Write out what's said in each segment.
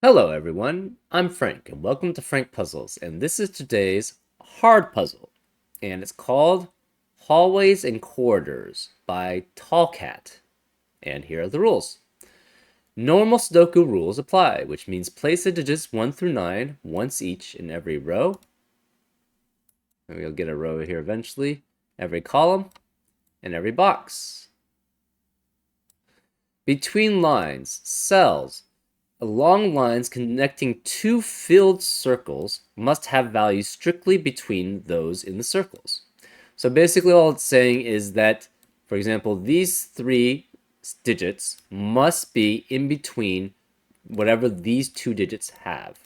Hello everyone, I'm Frank and welcome to Frank Puzzles, and this is today's hard puzzle, and it's called Hallways and Corridors by Tallcat. And here are the rules. Normal Sudoku rules apply, which means place the digits 1 through 9 once each in every row, and we'll get a row here eventually, every column, and every box. Between lines, cells, long lines connecting two filled circles must have values strictly between those in the circles. So basically all it's saying is that, for example, these three digits must be in between whatever these two digits have.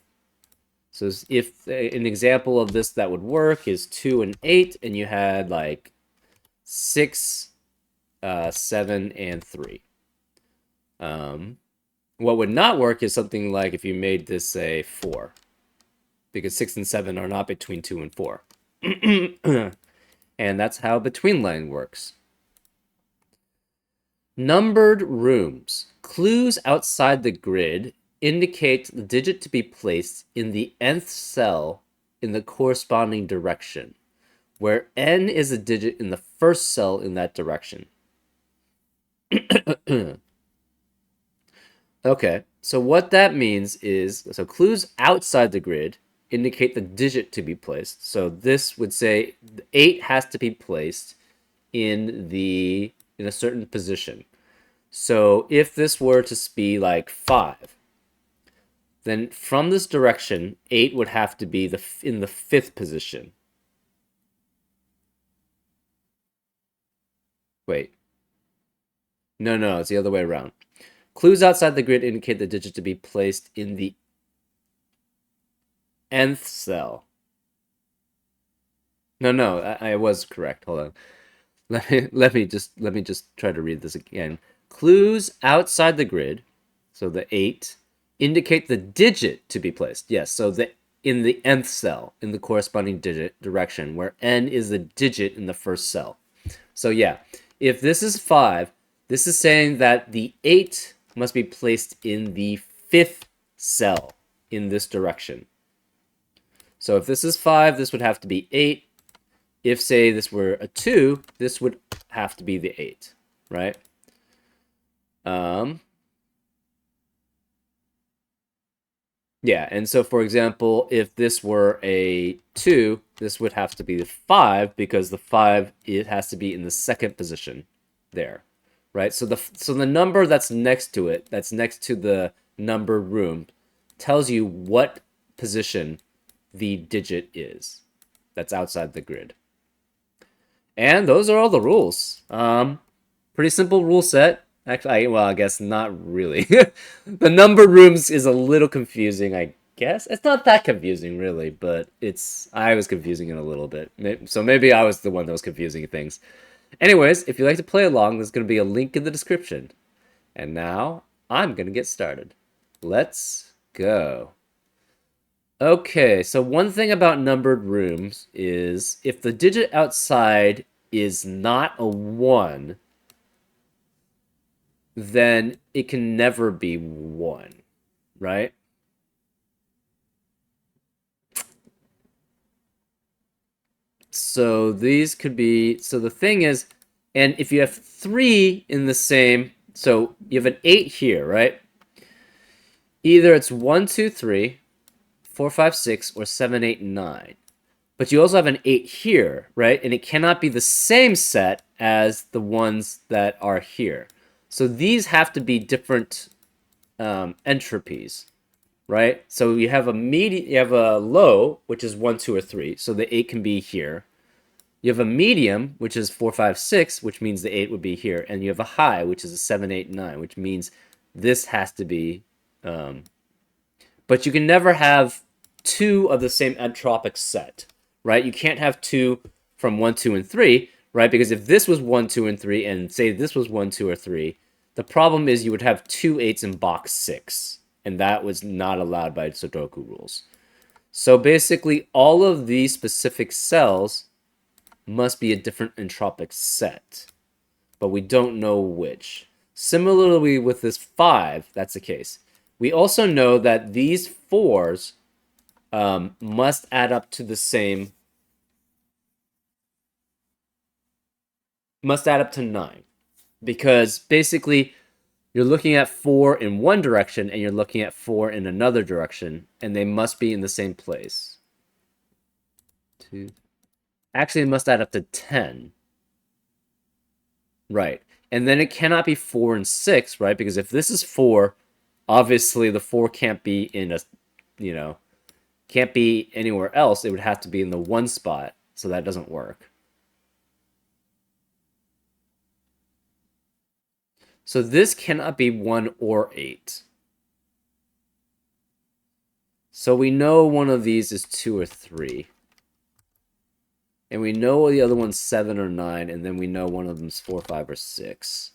So if an example of this that would work is 2 and 8, and you had like 6, 7, and 3. What would not work is something like if you made this a 4, because 6 and 7 are not between 2 and 4. And that's how between line works. Numbered rooms. Clues outside the grid indicate the digit to be placed in the nth cell in the corresponding direction, where n is a digit in the first cell in that direction. Okay, so what that means is, so clues outside the grid indicate the digit to be placed. So this would say 8 has to be placed in a certain position. So if this were to be like 5, then from this direction, 8 would have to be in the 5th position. Wait. No, it's the other way around. Clues outside the grid indicate the digit to be placed in the nth cell. No, I was correct. Hold on. Let me just try to read this again. Clues outside the grid, so the 8, indicate the digit to be placed. Yes, so in the nth cell in the corresponding digit direction, where n is the digit in the first cell. So yeah, if this is 5, this is saying that the 8 must be placed in the 5th cell in this direction. So if this is 5, this would have to be 8. If, say, this were a 2, this would have to be the 8, right? Yeah, and so, for example, if this were a 2, this would have to be the 5, because the 5, it has to be in the second position there, right? So the number that's next to it, that's next to the numbered room, tells you what position the digit is that's outside the grid. And those are all the rules. Pretty simple rule set. Actually, well, I guess not really. The number rooms is a little confusing, I guess. It's not that confusing, really, but I was confusing it a little bit. So maybe I was the one that was confusing things. Anyways, if you'd like to play along, there's going to be a link in the description. And now, I'm going to get started. Let's go. Okay, so one thing about numbered rooms is if the digit outside is not a 1, then it can never be 1, right? So these could be, so the thing is, and if you have 3 in the same, so you have an 8 here, right? Either it's 1, 2, 3, 4, 5, 6, or 7, 8, 9. But you also have an 8 here, right? And it cannot be the same set as the ones that are here. So these have to be different entropies, right? So you have a low, which is 1, 2, or 3. So the 8 can be here. You have a medium, which is 4, 5, 6, which means the 8 would be here. And you have a high, which is a 7, 8, 9, which means this has to be... but you can never have 2 of the same entropic set, right? You can't have 2 from 1, 2, and 3, right? Because if this was 1, 2, and 3, and say this was 1, 2, or 3, the problem is you would have 2 8s in box 6, and that was not allowed by Sudoku rules. So basically, all of these specific cells must be a different entropic set, but we don't know which. Similarly with this 5, that's the case. We also know that these 4s must add up to the same, must add up to 9. Because basically, you're looking at 4 in one direction and you're looking at 4 in another direction, and they must be in the same place. 2. Actually, it must add up to 10. Right. And then it cannot be 4 and 6, right? Because if this is 4, obviously the 4 can't be in a, you know, can't be anywhere else. It would have to be in the 1 spot, so that doesn't work. So this cannot be 1 or 8. So we know one of these is 2 or 3. And we know the other one's 7 or 9, and then we know one of them's 4, 5, or 6.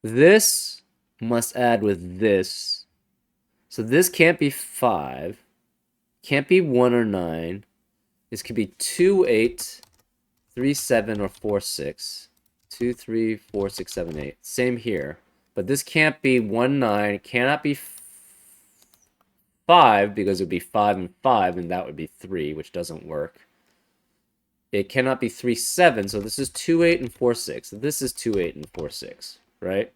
This must add with this. So this can't be 5. Can't be 1 or 9. This could be 2, 8, 3, 7, or 4, 6. 2, 3, 4, 6, 7, 8. Same here. But this can't be 1, 9. It cannot be 5 because it would be 5 and 5, and that would be 3, which doesn't work. It cannot be 3, 7, so this is 2, 8, and 4, 6. This is 2, 8, and 4, 6, right?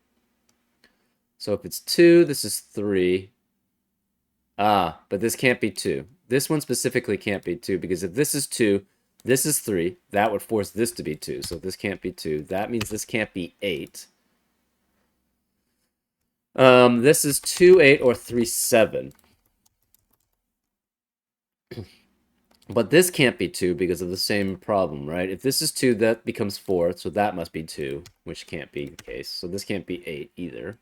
So if it's 2, this is 3. Ah, but this can't be 2. This one specifically can't be 2, because if this is 2, this is 3. That would force this to be 2, so this can't be 2. That means this can't be 8. This is 2, 8, or 3, 7. But this can't be 2 because of the same problem, right? If this is 2, that becomes 4, so that must be 2, which can't be the case. So this can't be 8 either.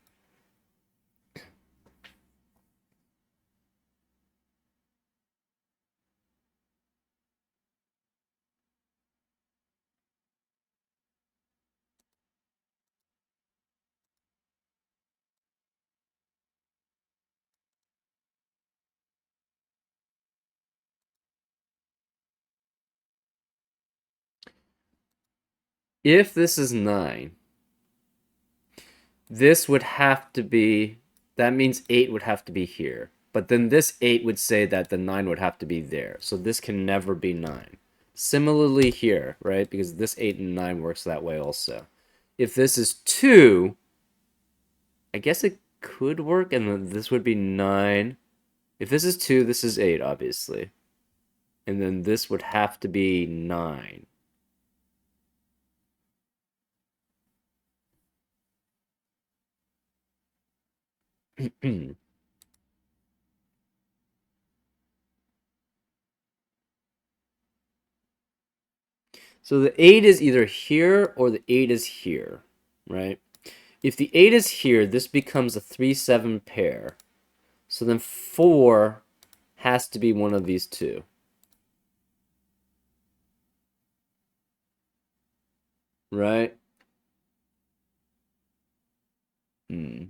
If this is 9, this would have to be, that means 8 would have to be here. But then this 8 would say that the 9 would have to be there. So this can never be 9. Similarly here, right? Because this 8 and 9 works that way also. If this is 2, I guess it could work, and then this would be 9. If this is 2, this is 8, obviously. And then this would have to be 9. So the 8 is either here or the 8 is here, right? If the 8 is here, this becomes a 3, 7 pair. So then 4 has to be one of these two. Right? Hmm.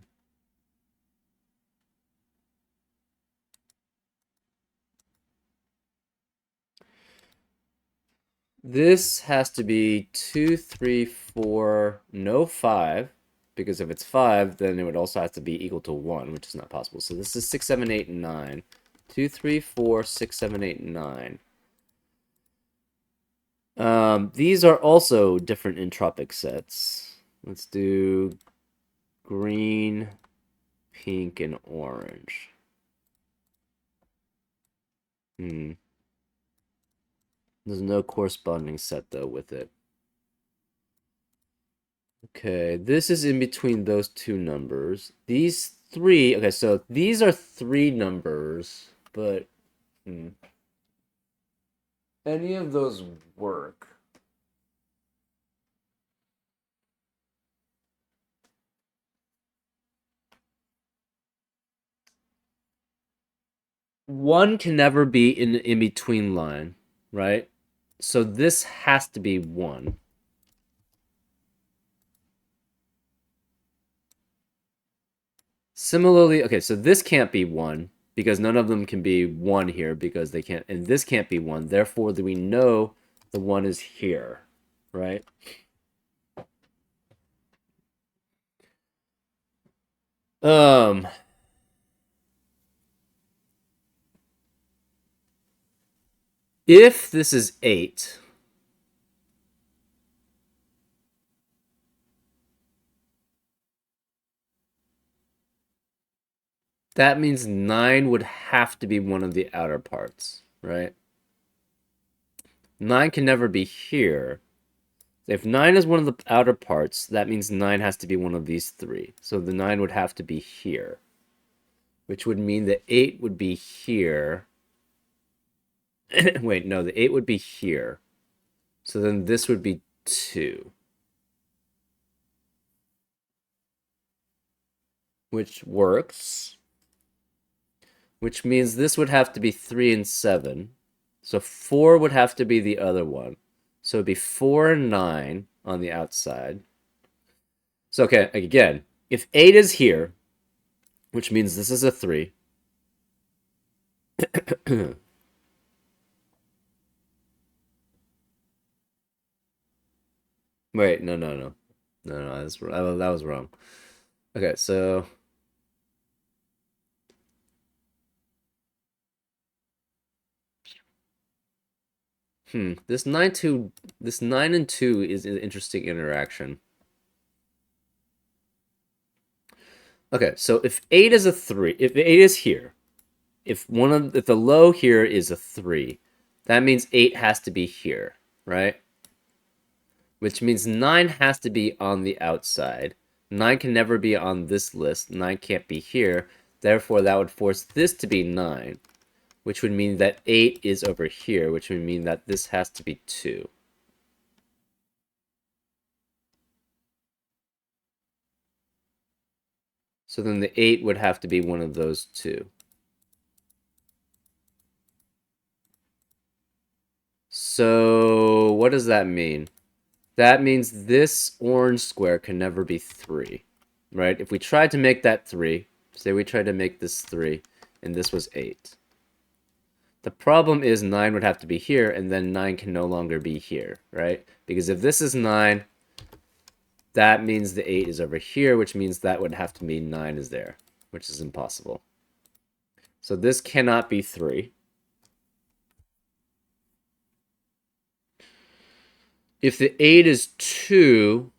This has to be 2, 3, 4, no 5. Because if it's 5, then it would also have to be equal to 1, which is not possible. So this is 6, 7, 8, and 9. 2, 3, 4, 6, 7, 8, and 9. These are also different entropic sets. Let's do green, pink, and orange. There's no corresponding set, though, with it. Okay, this is in between those two numbers. These 3, okay, so these are 3 numbers, but any of those work? One can never be in the in-between line, right? So this has to be 1. Similarly, okay, so this can't be 1 because none of them can be 1 here because they can't, and this can't be 1. Therefore, we know the 1 is here, right? Um, if this is 8, that means 9 would have to be one of the outer parts, right? 9 can never be here. If 9 is one of the outer parts, that means 9 has to be one of these three. So the 9 would have to be here, which would mean that 8 would be here. Wait, no, the 8 would be here. So then this would be 2, which works, which means this would have to be 3 and 7. So 4 would have to be the other one. So it'd be 4 and 9 on the outside. So, okay, again, if 8 is here, which means this is a 3. Wait, no, no, no. No, no, that was wrong. Okay, so this 9 and 2 is an interesting interaction. Okay, so if 8 is a 3, if 8 is here, if the low here is a 3, that means 8 has to be here, right? Which means 9 has to be on the outside. 9 can never be on this list. 9 can't be here. Therefore, that would force this to be 9, which would mean that 8 is over here, which would mean that this has to be 2. So then the 8 would have to be one of those two. So what does that mean? That means this orange square can never be 3, right? If we tried to make that 3, say we tried to make this 3, and this was 8. The problem is 9 would have to be here, and then 9 can no longer be here, right? Because if this is 9, that means the 8 is over here, which means that would have to mean 9 is there, which is impossible. So this cannot be 3. If the 8 is 2,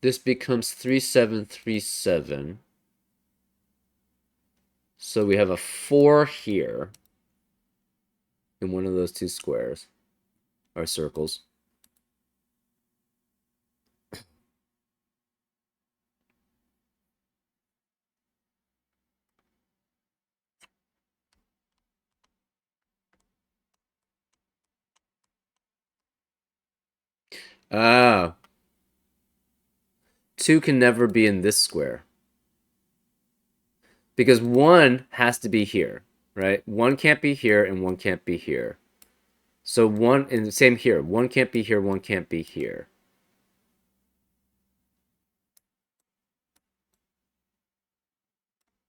this becomes 3, 7, 3, 7. So we have a 4 here in one of those two squares, or circles. Ah, 2 can never be in this square. Because 1 has to be here, right? 1 can't be here, and 1 can't be here. So 1, and same here. 1 can't be here, 1 can't be here.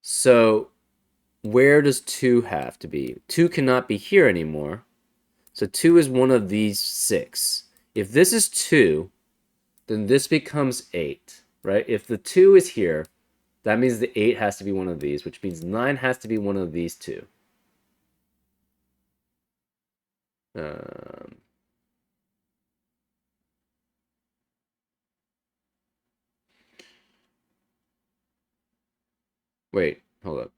So where does 2 have to be? 2 cannot be here anymore. So 2 is one of these 6. If this is 2, then this becomes 8, right? If the 2 is here, that means the 8 has to be one of these, which means 9 has to be one of these two. Um, wait, hold up.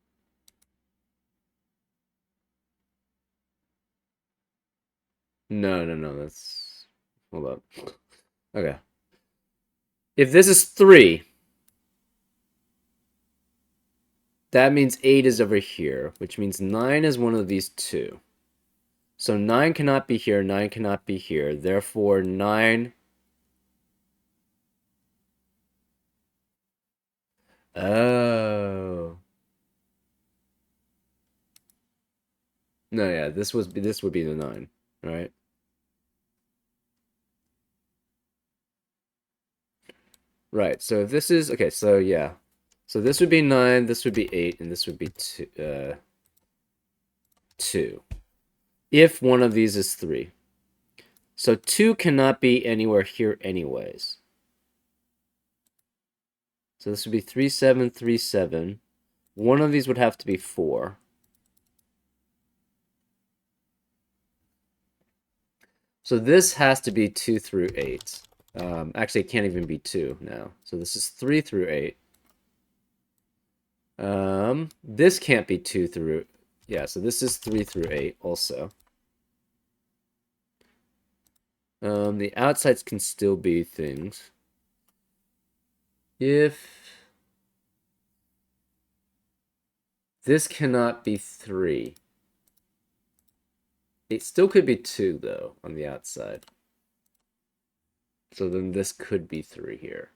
No, no, no, that's... Hold up. Okay. If this is 3, that means 8 is over here, which means 9 is one of these two. So 9 cannot be here, 9 cannot be here. Therefore, 9... Oh. No, yeah, this would be the 9, right? Right. So if this is okay, so yeah. So this would be 9, this would be 8, and this would be 2. If one of these is 3. So 2 cannot be anywhere here anyways. So this would be 3, 7, 3, 7. One of these would have to be 4. So this has to be 2 through 8. Actually, it can't even be 2 now. So this is 3 through 8. This can't be 2 through... Yeah, so this is 3 through 8 also. The outsides can still be things. If... This cannot be 3. It still could be 2, though, on the outside. So then this could be 3 here.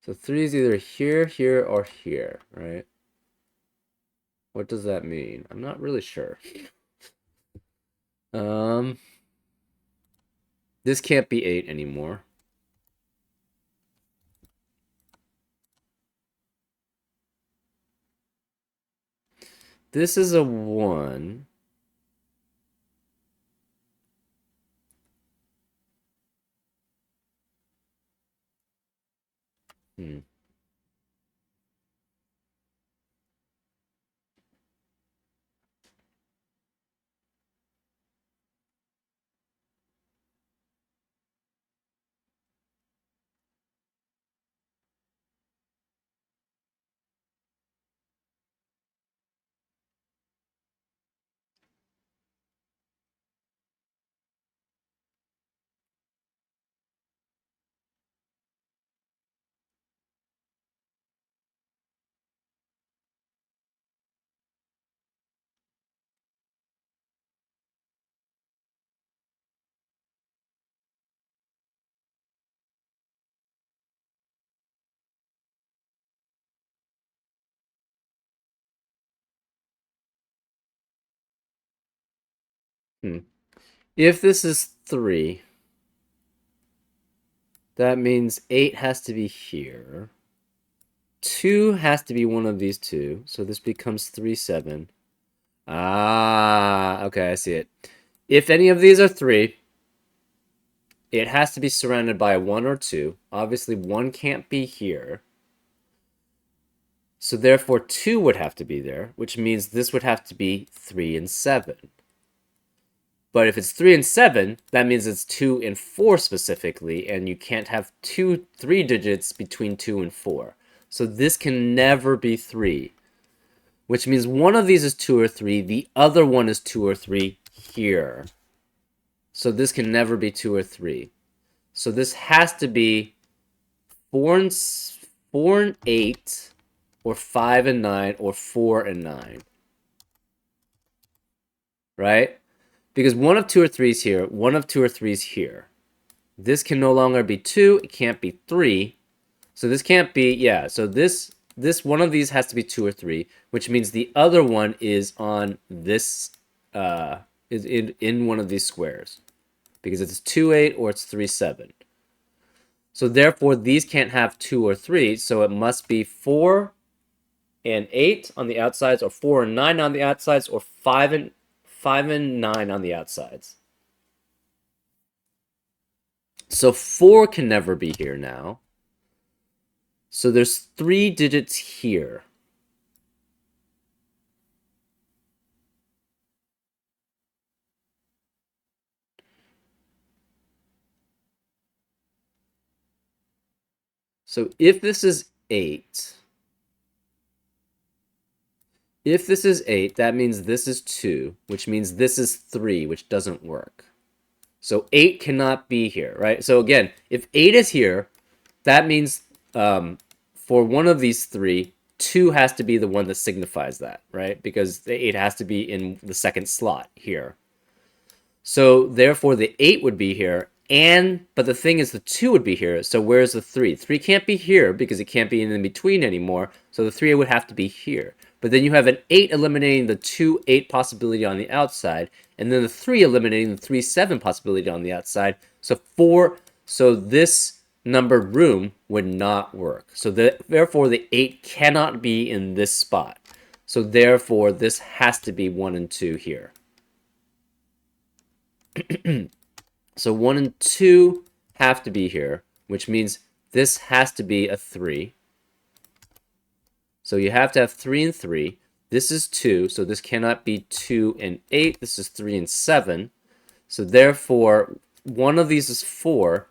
So 3 is either here, here, or here, right? What does that mean? I'm not really sure. This can't be 8 anymore. This is a 1. Hmm. Hmm. If this is 3, that means 8 has to be here. 2 has to be one of these two, so this becomes 3, 7. Ah, okay, I see it. If any of these are 3, it has to be surrounded by a 1 or 2. Obviously, 1 can't be here. So therefore, 2 would have to be there, which means this would have to be 3 and 7. But if it's 3 and 7, that means it's 2 and 4 specifically, and you can't have 3 digits between 2 and 4. So this can never be 3, which means one of these is 2 or 3, the other one is 2 or 3 here. So this can never be 2 or 3. So this has to be 4 and 8, or 5 and 9, or 4 and 9. Right? Because one of 2 or 3 is here, one of 2 or 3 is here. This can no longer be 2, it can't be 3. So this can't be, yeah, so this one of these has to be 2 or 3, which means the other one is on this, is in one of these squares. Because it's 2, 8, or it's 3, 7. So therefore, these can't have 2 or 3, so it must be 4 and 8 on the outsides, or 4 and 9 on the outsides, or 5 and 9 on the outsides. So 4 can never be here now. So there's 3 digits here. So if this is 8, that means this is 2, which means this is 3, which doesn't work. So 8 cannot be here, right? So again, if 8 is here, that means for one of these 3, 2 has to be the one that signifies that, right? Because the 8 has to be in the second slot here. So therefore the 8 would be here, but the thing is the 2 would be here, so where's the 3? 3 can't be here because it can't be in between anymore, so the 3 would have to be here. But then you have an 8 eliminating the 2, 8 possibility on the outside, and then the 3 eliminating the 3, 7 possibility on the outside. So this numbered room would not work. So therefore, the 8 cannot be in this spot. So therefore, this has to be 1 and 2 here. So 1 and 2 have to be here, which means this has to be a 3. So you have to have 3 and 3. This is 2, so this cannot be 2 and 8. This is 3 and 7. So therefore, one of these is 4.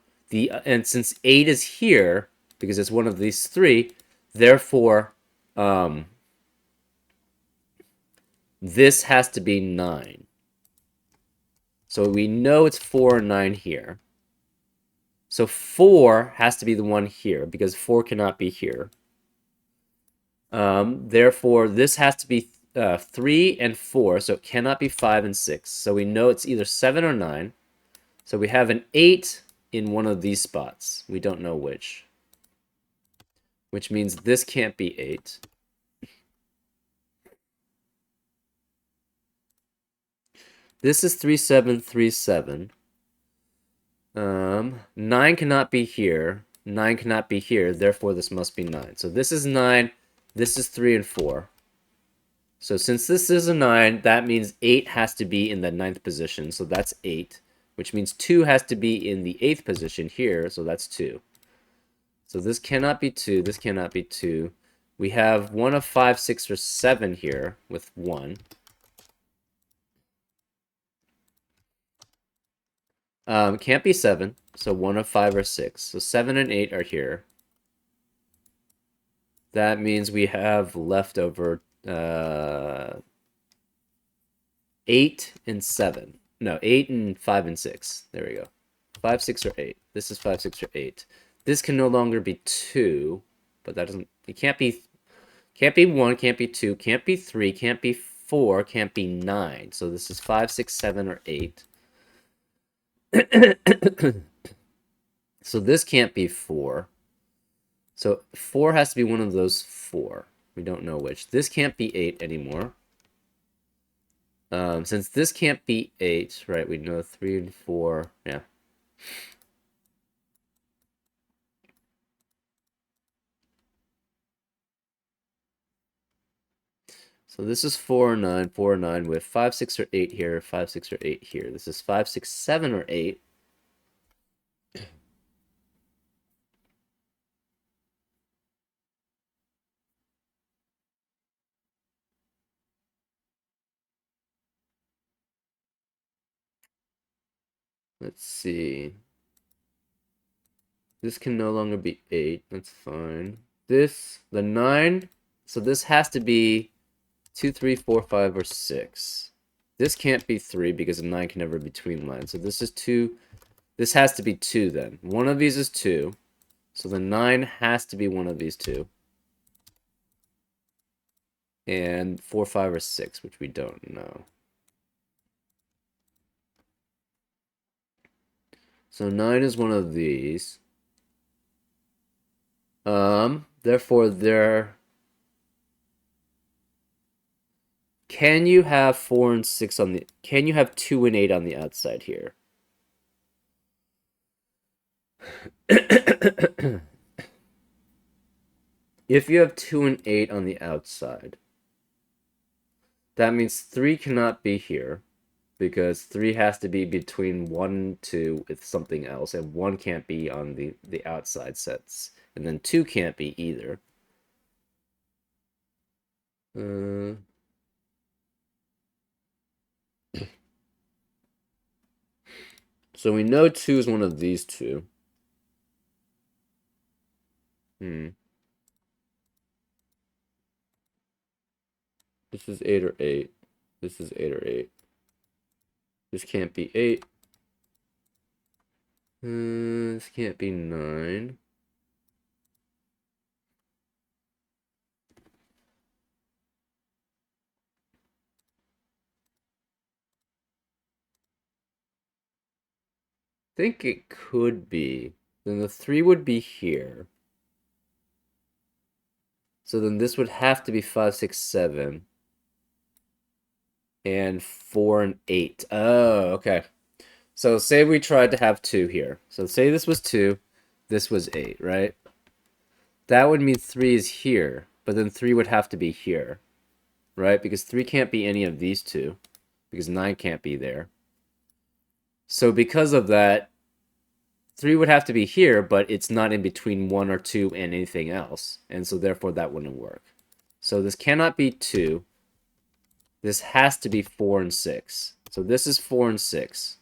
And since 8 is here, because it's one of these 3, therefore, this has to be 9. So we know it's 4 and 9 here. So 4 has to be the one here, because 4 cannot be here. Therefore, this has to be 3 and 4, so it cannot be 5 and 6. So we know it's either 7 or 9. So we have an 8 in one of these spots. We don't know which. Which means this can't be 8. This is 3, 7, 3, 7. 9 cannot be here. 9 cannot be here. Therefore, this must be 9. So this is 9. This is 3 and 4. So since this is a 9, that means 8 has to be in the 9th position. So that's 8. Which means 2 has to be in the 8th position here. So that's 2. So this cannot be 2. This cannot be 2. We have 1 of 5, 6, or 7 here with 1. Can't be 7. So 1 of 5 or 6. So 7 and 8 are here. That means we have leftover 8 and 7. No, 8 and 5 and 6. There we go. 5, 6, or 8. This is 5, 6, or 8. This can no longer be 2, but that doesn't... It can't be 1, can't be 2, can't be 3, can't be 4, can't be 9. So this is 5, 6, 7, or 8. So this can't be 4. So 4 has to be one of those 4. We don't know which. This can't be 8 anymore. Since this can't be 8, right, we know 3 and 4, yeah. So this is 4 or 9, 4 or 9 with 5, 6, or 8 here, 5, 6, or 8 here. This is 5, 6, 7, or 8. Let's see. This can no longer be 8. That's fine. This, the 9, so this has to be 2, 3, 4, 5, or 6. This can't be 3 because a 9 can never be between lines. So this is 2. This has to be 2 then. One of these is 2. So the 9 has to be one of these 2. And 4, 5, or 6, which we don't know. So 9 is one of these. Therefore, can you have 4 and 6 on the... Can you have 2 and 8 on the outside here? If you have 2 and 8 on the outside, that means 3 cannot be here, because 3 has to be between 1 and 2 with something else, and 1 can't be on the outside sets. And then 2 can't be either. So we know 2 is one of these 2. This is 8 or 8. This is 8 or 8. This can't be 8. This can't be 9. I think it could be. Then the 3 would be here. So then this would have to be 5, 6, 7. And 4 and 8. Oh, okay. So say we tried to have 2 here. So say this was 2. this was 8, right? That would mean 3 is here, but then 3 would have to be here, right? Because 3 can't be any of these two, because 9 can't be there. So because of that, 3 would have to be here, but it's not in between 1 or 2 and anything else, and so therefore that wouldn't work. So this cannot be 2. This has to be 4 and 6. So this is 4 and 6,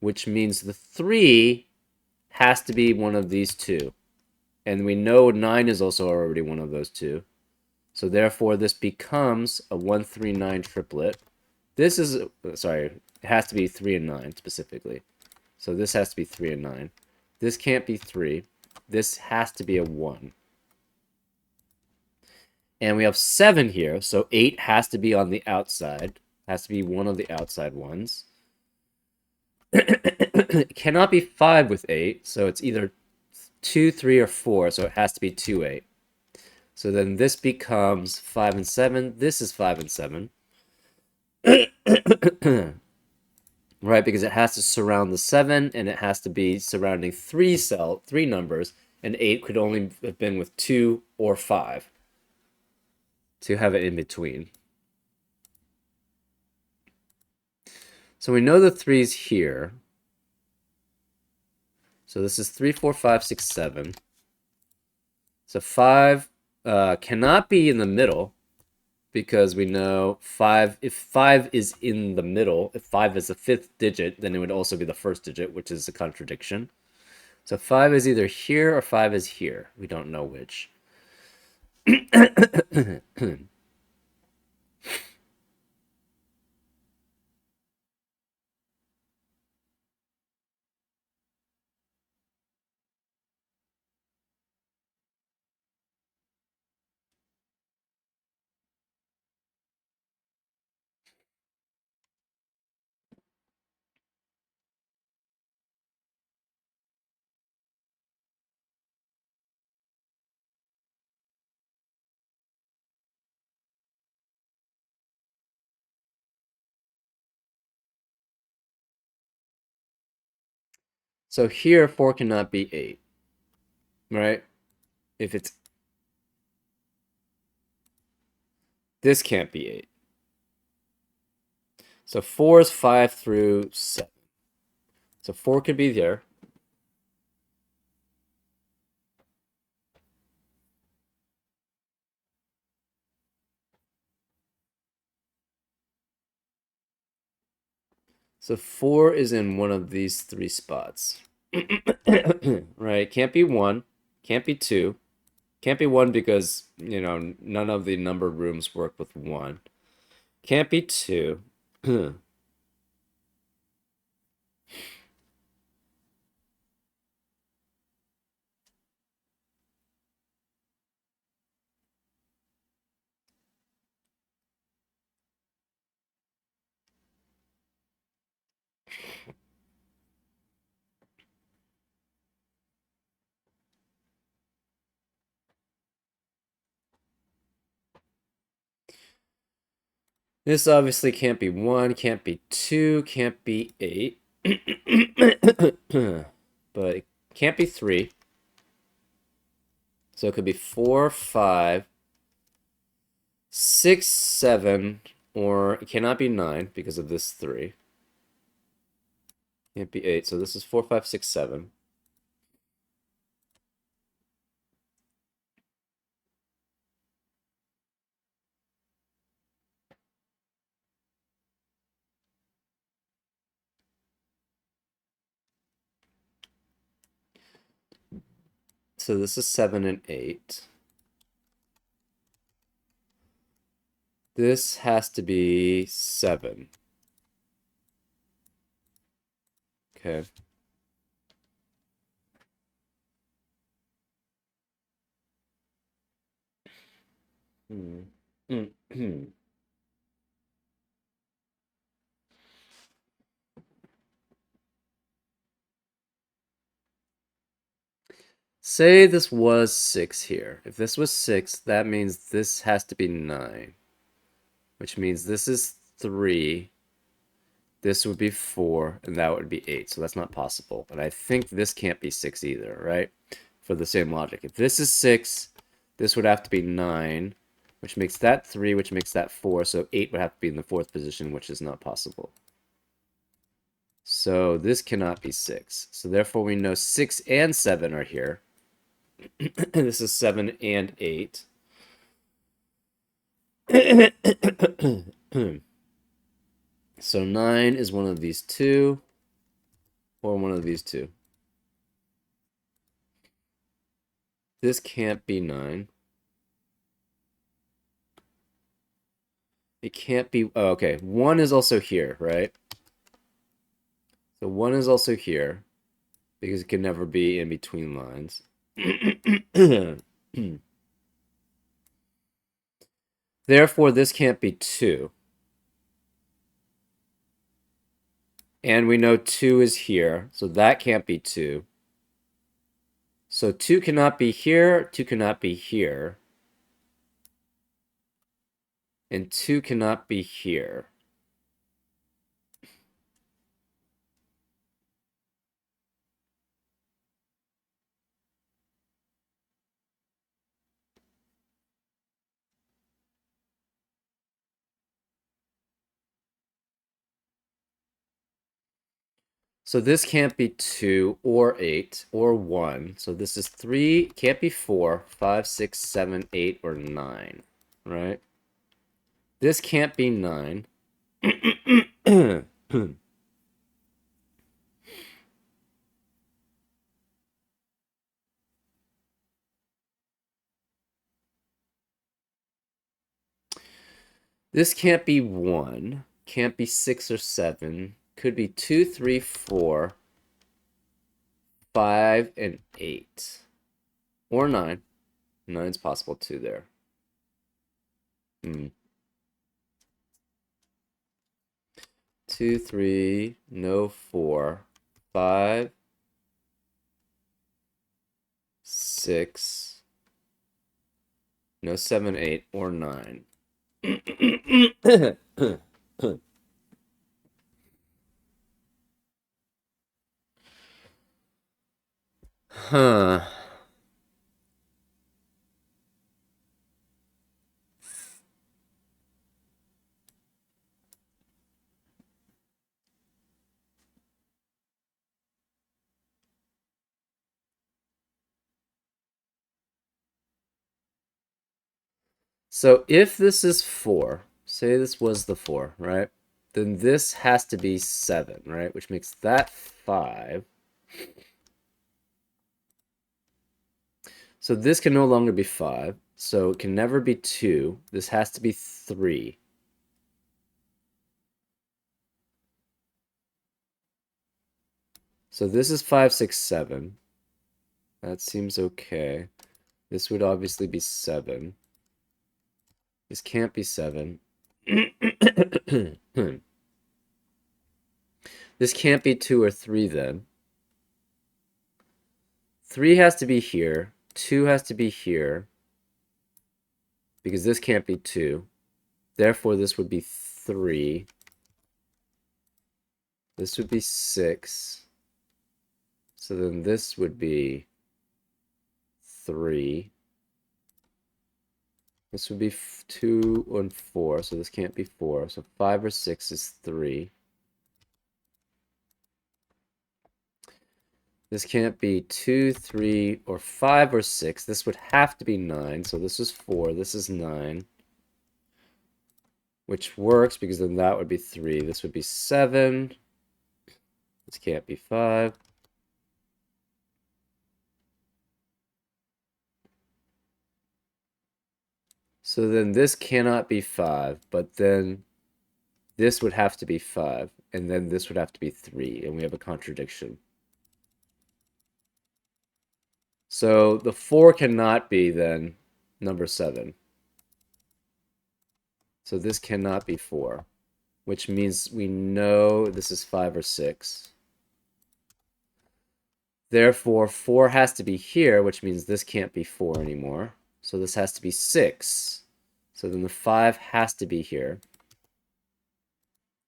which means the 3 has to be one of these two. And we know 9 is also already one of those two. So therefore this becomes a 1, 3, 9 triplet. This is, sorry, it has to be 3 and 9 specifically. So this has to be 3 and 9. This can't be 3. This has to be a 1. And we have 7 here, so 8 has to be on the outside. Has to be one of the outside ones. It cannot be 5 with 8, so it's either 2, 3, or 4, so it has to be 2, 8. So then this becomes 5 and 7. This is 5 and 7. Right, because it has to surround the 7, and it has to be surrounding 3 numbers, and 8 could only have been with 2 or 5 to have it in between. So we know the 3's here. So this is 3, 4, 5, 6, 7. So 5 cannot be in the middle, because we know 5, if 5 is in the middle, if 5 is the 5th digit, then it would also be the first digit, which is a contradiction. So 5 is either here or 5 is here. We don't know which. So here 4 cannot be 8, right? If it's, this can't be 8. So 4 is 5 through 7. So 4 could be there. So 4 is in one of these 3 spots. Right? Can't be 1. Can't be 2. Can't be 1 because, none of the numbered rooms work with 1. Can't be 2. This obviously can't be 1, can't be 2, can't be 8. But it can't be 3. So it could be 4, 5, 6, 7, or it cannot be 9 because of this 3. Can't be 8, so this is 4, 5, 6, 7. So this is 7 and 8. This has to be 7. Okay. Say this was 6 here. If this was 6, that means this has to be 9. Which means this is 3. this would be 4, and that would be 8. So that's not possible. And I think this can't be 6 either, right? For the same logic. If this is 6, this would have to be 9, which makes that 3, which makes that 4. So 8 would have to be in the 4th position, which is not possible. So this cannot be 6. So therefore we know 6 and 7 are here. This is 7 and 8. So 9 is one of these two, or one of these two. This can't be 9. It can't be... Oh, okay. 1 is also here, right? So 1 is also here, because it can never be in between lines. Therefore, this can't be 2. And we know 2 is here, so that can't be 2. So 2 cannot be here, 2 cannot be here. And 2 cannot be here. So this can't be 2 or 8 or 1. So this is 3, can't be 4, 5, 6, 7, 8, or 9, right? This can't be 9. This can't be 1. Can't be 6 or 7. Could be 2, 3, 4, 5, and 8. Or 9. 9's possible too there. 2, 3, no 4, 5, 6, no 7, 8, or 9. Huh. So if this is 4, say this was the 4, right? Then this has to be 7, right? Which makes that 5. So this can no longer be 5. So it can never be 2. This has to be 3. So this is 5, 6, 7. That seems okay. This would obviously be 7. This can't be 7. This can't be 2 or 3 then. 3 has to be here. 2 has to be here. Because this can't be 2. Therefore, this would be 3. This would be 6. So then this would be 3. This would be 2 and 4. So this can't be 4. So 5 or 6 is 3. This can't be 2, 3, or 5 or 6. This would have to be 9. So this is 4. This is 9. Which works because then that would be 3. This would be 7. This can't be 5. So then this cannot be 5, but then this would have to be 5, and then this would have to be 3, and we have a contradiction. So the 4 cannot be then number 7. So this cannot be 4, which means we know this is 5 or 6. Therefore, 4 has to be here, which means this can't be 4 anymore. So this has to be 6. So then the 5 has to be here.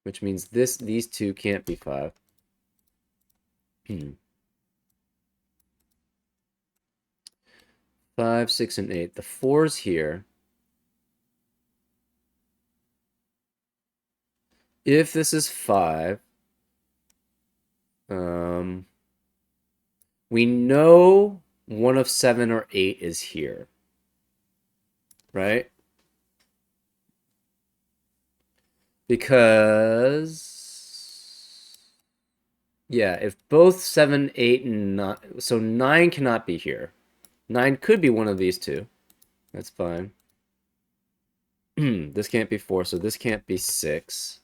which means these two can't be 5. 5, 6, and 8. The 4's here. If this is 5, we know one of 7 or 8 is here, right? Because, yeah, if both 7, 8, and 9, so 9 cannot be here. 9 could be one of these two. That's fine. This can't be 4, so this can't be 6.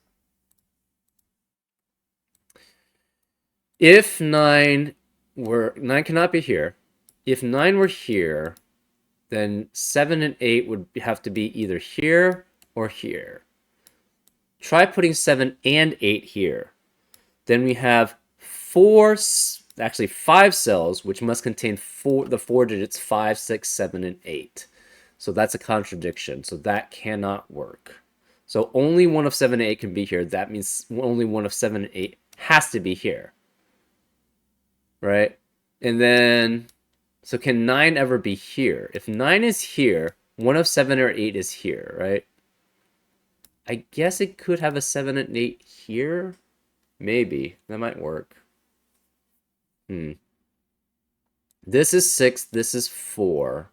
If 9 cannot be here. If 9 were here, then 7 and 8 would have to be either here or here. Try putting 7 and 8 here. Then we have 5 cells, which must contain the 4 digits 5, 6, 7, and 8. So that's a contradiction. So that cannot work. So only one of 7 and 8 can be here. That means only one of 7 and 8 has to be here. Right? And then, so can 9 ever be here? If 9 is here, one of 7 or 8 is here, right? I guess it could have a 7 and 8 here. Maybe. That might work. This is 6. This is 4.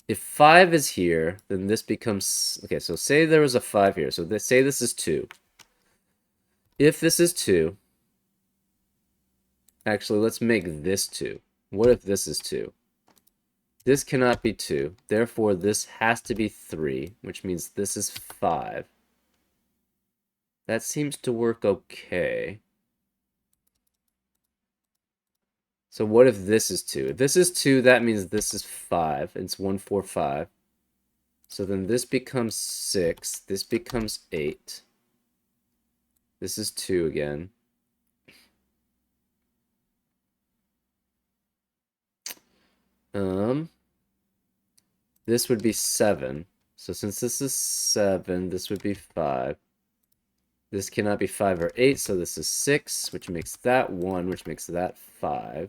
If 5 is here, then this becomes... Okay, so say there was a 5 here. So say this is 2. If this is 2... Actually, let's make this 2. What if this is 2? This cannot be 2. Therefore, this has to be 3, which means this is 5. That seems to work okay. So what if this is 2? If this is 2, that means this is 5. It's 1, 4, 5. So then this becomes 6. This becomes 8. This is 2 again. This would be 7. So since this is 7, this would be 5. This cannot be 5 or 8, so this is 6, which makes that 1, which makes that 5.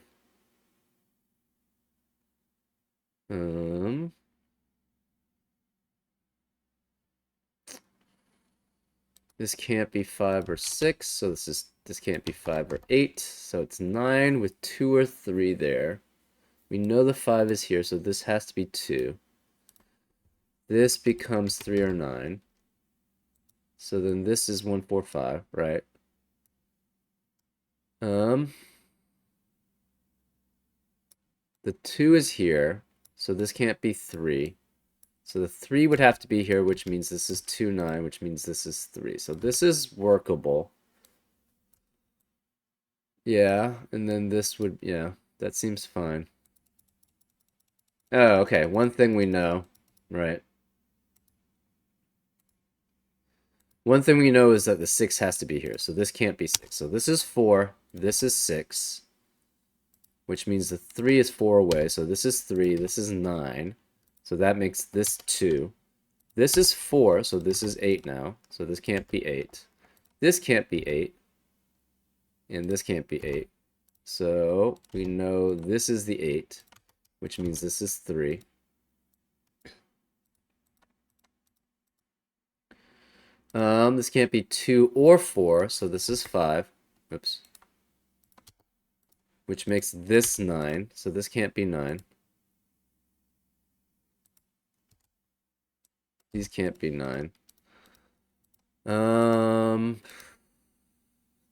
This can't be 5 or 6, so this can't be 5 or 8, so it's 9 with 2 or 3 there. We know the 5 is here, so this has to be 2. This becomes 3 or 9. So then this is 1, 4, 5, right? The 2 is here, so this can't be 3. So the 3 would have to be here, which means this is 2, 9, which means this is 3. So this is workable. Yeah, and then this would, yeah, that seems fine. Oh, okay, one thing we know, right? One thing we know is that the 6 has to be here, so this can't be 6. So this is 4, this is 6, which means the 3 is 4 away, so this is 3, this is 9, so that makes this 2. This is 4, so this is 8 now, so this can't be 8. This can't be 8, and this can't be 8. So we know this is the 8, which means this is 3. This can't be 2 or 4, so this is 5. Oops. Which makes this 9, so this can't be 9. These can't be 9.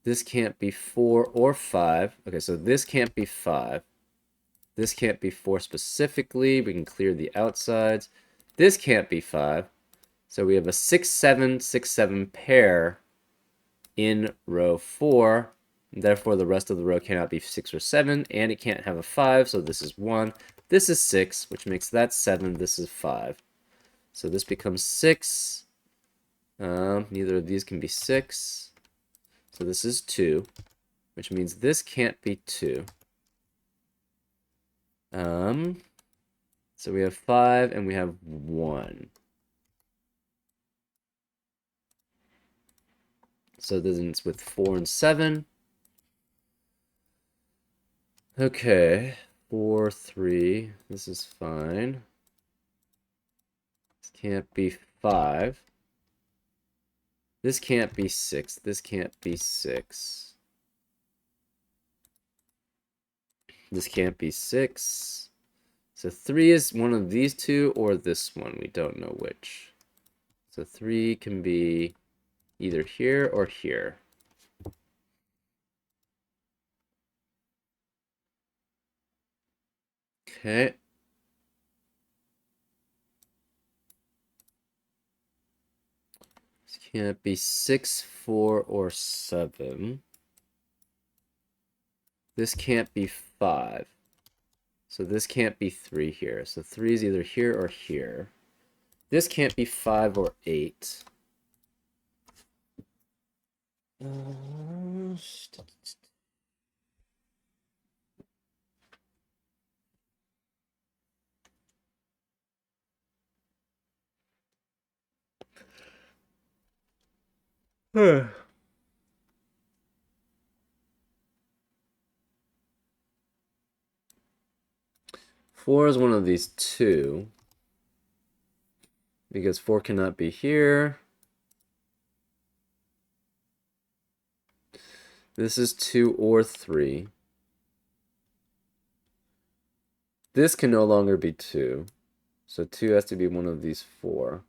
This can't be 4 or 5. Okay, so this can't be 5. This can't be 4 specifically. We can clear the outsides. This can't be 5. So we have a 6, 7, 6, 7 pair in row 4. Therefore, the rest of the row cannot be 6 or 7, and it can't have a 5, so this is 1. This is 6, which makes that 7. This is 5. So this becomes 6. Neither of these can be 6. So this is 2, which means this can't be 2. So we have 5 and we have 1. So then it's with 4 and 7. Okay, 4, 3. This is fine. This can't be 5. This can't be 6. This can't be 6. This can't be 6. So 3 is one of these two or this one. We don't know which. So 3 can be either here or here. Okay. This can't be 6, 4, or 7. This can't be 5. So this can't be 3 here. So 3 is either here or here. This can't be 5 or 8. 4 is one of these two. Because 4 cannot be here. This is 2 or 3. This can no longer be 2. So 2 has to be one of these 4.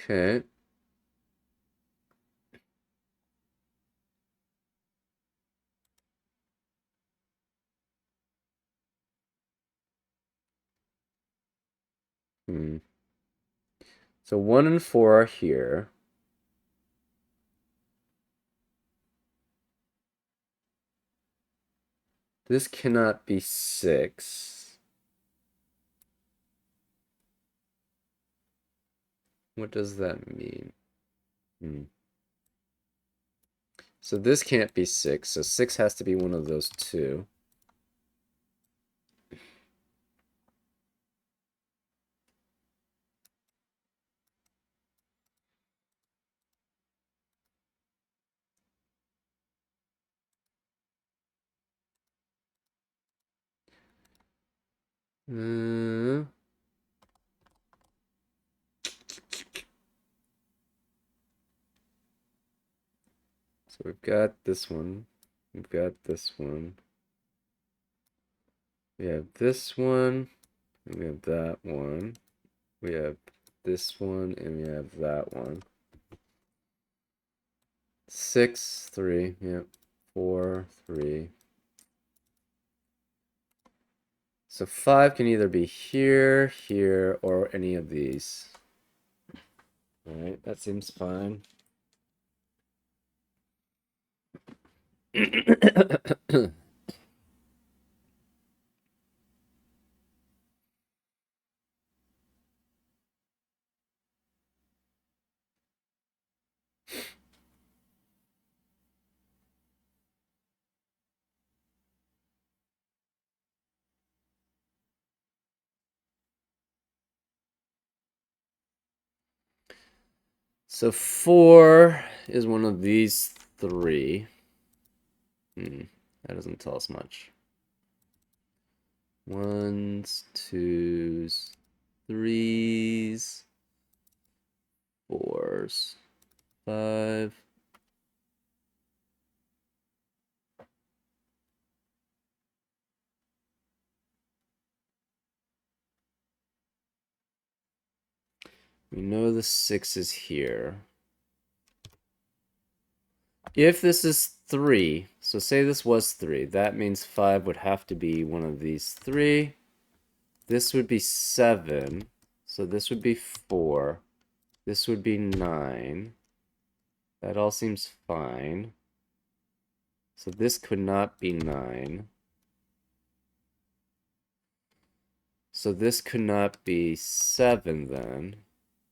Okay. So 1 and 4 are here. This cannot be 6. What does that mean? So this can't be 6. So 6 has to be one of those two. So we've got this one. We've got this one. We have this one. And we have that one. We have this one. And we have that one. 6, 3. Yep. 4, 3. So 5 can either be here, here, or any of these. All right, that seems fine. So 4 is one of these 3. That doesn't tell us much. 1s, 2s, 3s, 4s, 5. We know the 6 is here. If this is 3, so say this was 3, that means 5 would have to be one of these 3. This would be 7. So this would be 4. This would be 9. That all seems fine. So this could not be 9. So this could not be 7 then.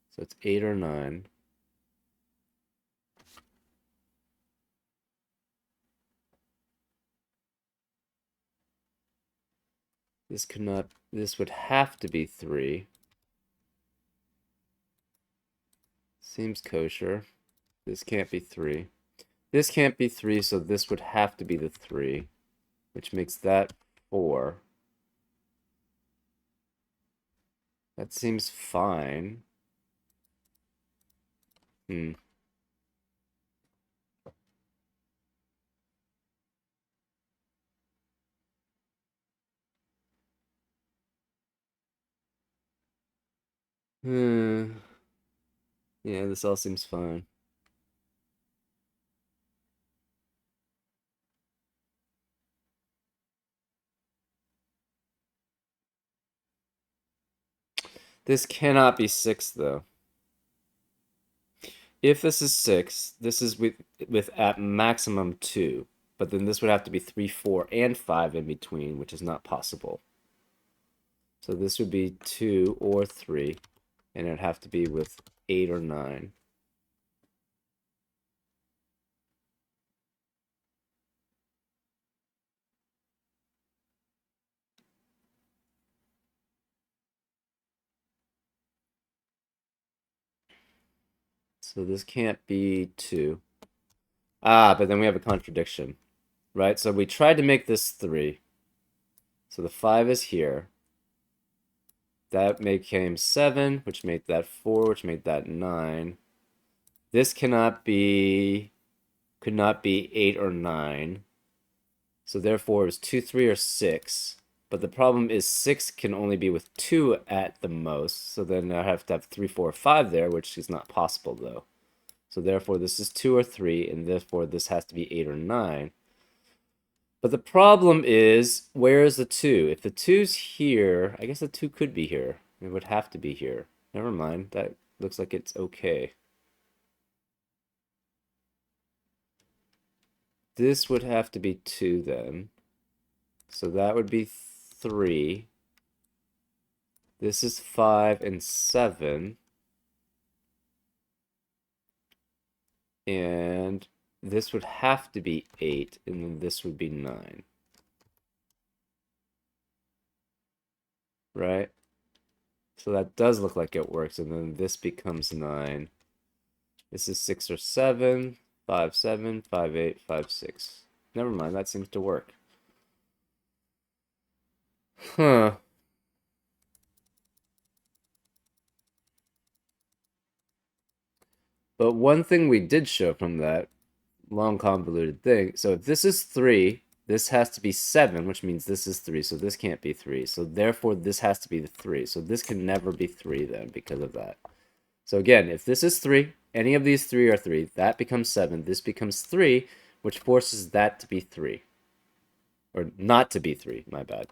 So it's 8 or 9. This would have to be 3. Seems kosher. This can't be 3. This can't be 3, so this would have to be the 3, which makes that 4. That seems fine. Hmm. Hmm. Yeah, this all seems fine. This cannot be 6, though. If this is 6, this is with at maximum 2. But then this would have to be 3, 4, and 5 in between, which is not possible. So this would be 2 or 3, and it'd have to be with 8 or 9. So this can't be 2. Ah, but then we have a contradiction, right? So we tried to make this 3. So the 5 is here. That became 7, which made that 4, which made that 9. This could not be 8 or 9. So therefore it was 2, 3, or 6. But the problem is 6 can only be with 2 at the most. So then I have to have 3, 4, 5 there, which is not possible though. So therefore this is 2 or 3, and therefore this has to be 8 or 9. But the problem is, where is the 2? If the 2's here, I guess the 2 could be here. It would have to be here. Never mind, that looks like it's okay. This would have to be 2 then. So that would be 3. This is 5 and 7. And this would have to be 8, and then this would be 9. Right? So that does look like it works, and then this becomes 9. This is 6 or 7, 5, 7, 5, 8, 5, 6. Never mind, that seems to work. Huh. But one thing we did show from that long convoluted thing, so if this is 3, this has to be 7, which means this is 3, so this can't be 3. So therefore this has to be the 3. So this can never be 3 then because of that. So again, if this is 3, any of these 3 are 3, that becomes 7, this becomes 3, which forces that to be 3. Or not to be 3, my bad.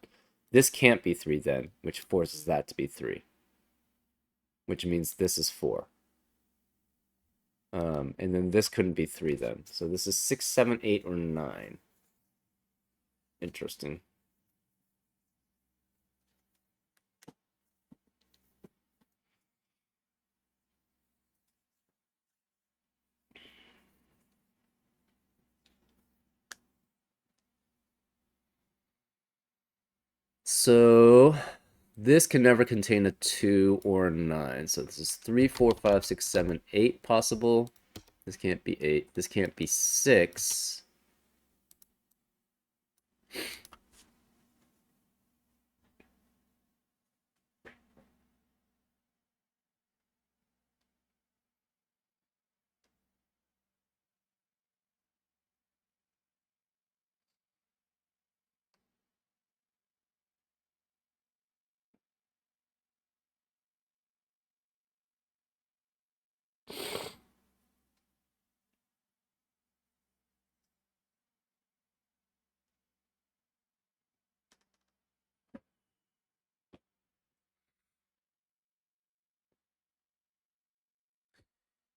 This can't be 3 then, which forces that to be 3. Which means this is 4. And then this couldn't be 3 then. So this is 6, 7, 8, or 9. Interesting. So this can never contain a 2 or a 9. So this is 3, 4, 5, 6, 7, 8 possible. This can't be 8. This can't be 6.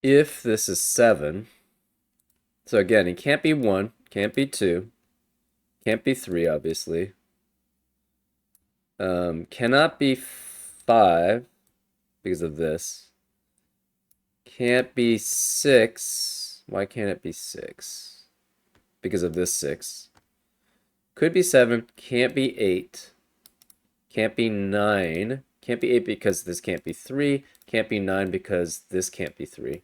If this is 7, so again, it can't be 1, can't be 2, can't be 3, obviously. Cannot be 5 because of this. Can't be 6. Why can't it be 6? Because of this 6. Could be 7. Can't be 8. Can't be 9. Can't be 8 because this can't be 3. Can't be 9 because this can't be 3.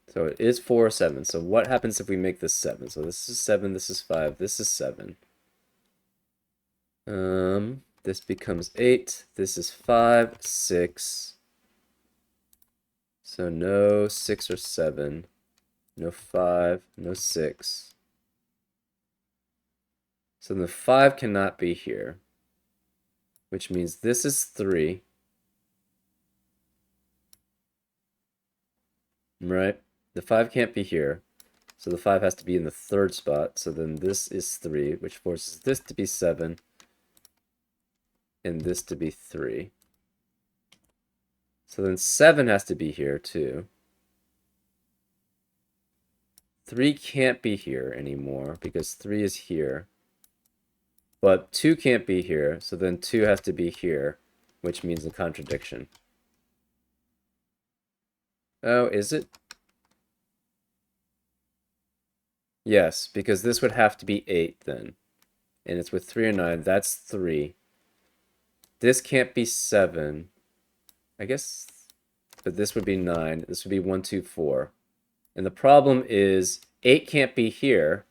So it is 4 or 7. So what happens if we make this 7? So this is 7, this is 5, this is 7. This becomes 8. This is 5, 6. So no 6 or 7. No 5, no 6. So the 5 cannot be here, which means this is 3. Right? The 5 can't be here. So the 5 has to be in the third spot. So then this is 3, which forces this to be 7. And this to be 3. So then 7 has to be here too. 3 can't be here anymore because 3 is here. But 2 can't be here, so then 2 has to be here, which means a contradiction. Oh, is it? Yes, because this would have to be 8 then. And it's with 3 and 9. That's 3. This can't be 7. I guess, but this would be 9. This would be 1, 2, 4. And the problem is 8 can't be here.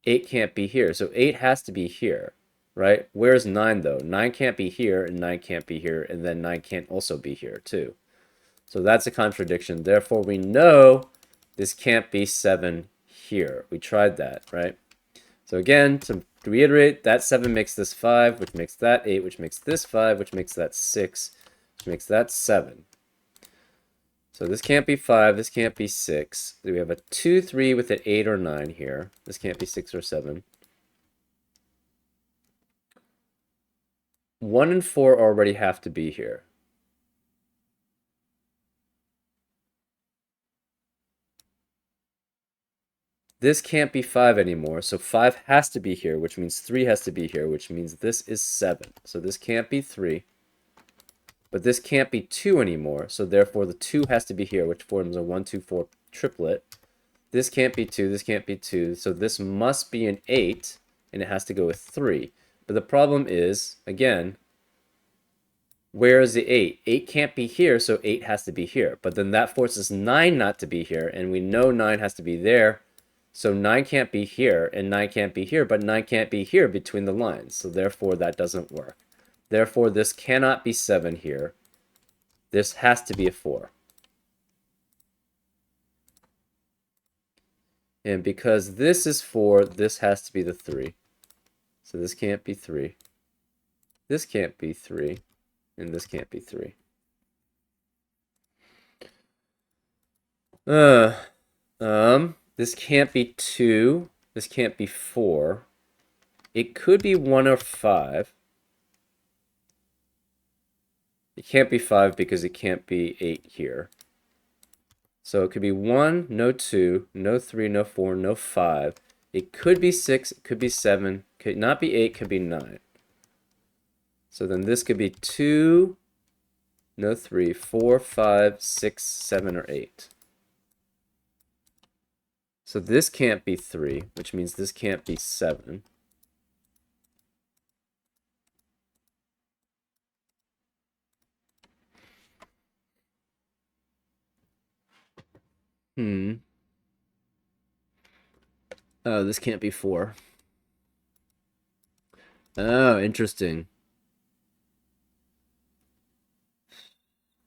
8 can't be here. So 8 has to be here, right? Where's 9 though? 9 can't be here and 9 can't be here, and then 9 can't also be here too. So that's a contradiction. Therefore, we know this can't be 7 here. We tried that, right? So again, to reiterate, that 7 makes this 5, which makes that 8, which makes this 5, which makes that 6, which makes that 7. So this can't be 5, this can't be 6. We have a 2, 3 with an 8 or 9 here. This can't be 6 or 7. 1 and 4 already have to be here. This can't be 5 anymore, so 5 has to be here, which means 3 has to be here, which means this is 7. So this can't be 3. But this can't be 2 anymore, so therefore the 2 has to be here, which forms a 1, 2, 4 triplet. This can't be 2, this can't be 2, so this must be an 8, and it has to go with 3. But the problem is, again, where is the 8? 8 can't be here, so 8 has to be here. But then that forces 9 not to be here, and we know 9 has to be there. So 9 can't be here, and 9 can't be here, but 9 can't be here between the lines. So therefore, that doesn't work. Therefore, this cannot be 7 here. This has to be a 4. And because this is 4, this has to be the 3. So this can't be 3. This can't be 3. And this can't be 3. This can't be 2. This can't be 4. It could be 1 or 5. It can't be 5 because it can't be 8 here. So it could be 1, no 2, no 3, no 4, no 5. It could be 6, it could be 7, could not be 8, could be 9. So then this could be 2, no 3, 4, 5, 6, 7, or 8. So this can't be 3, which means this can't be 7. Oh, this can't be 4. Oh, interesting.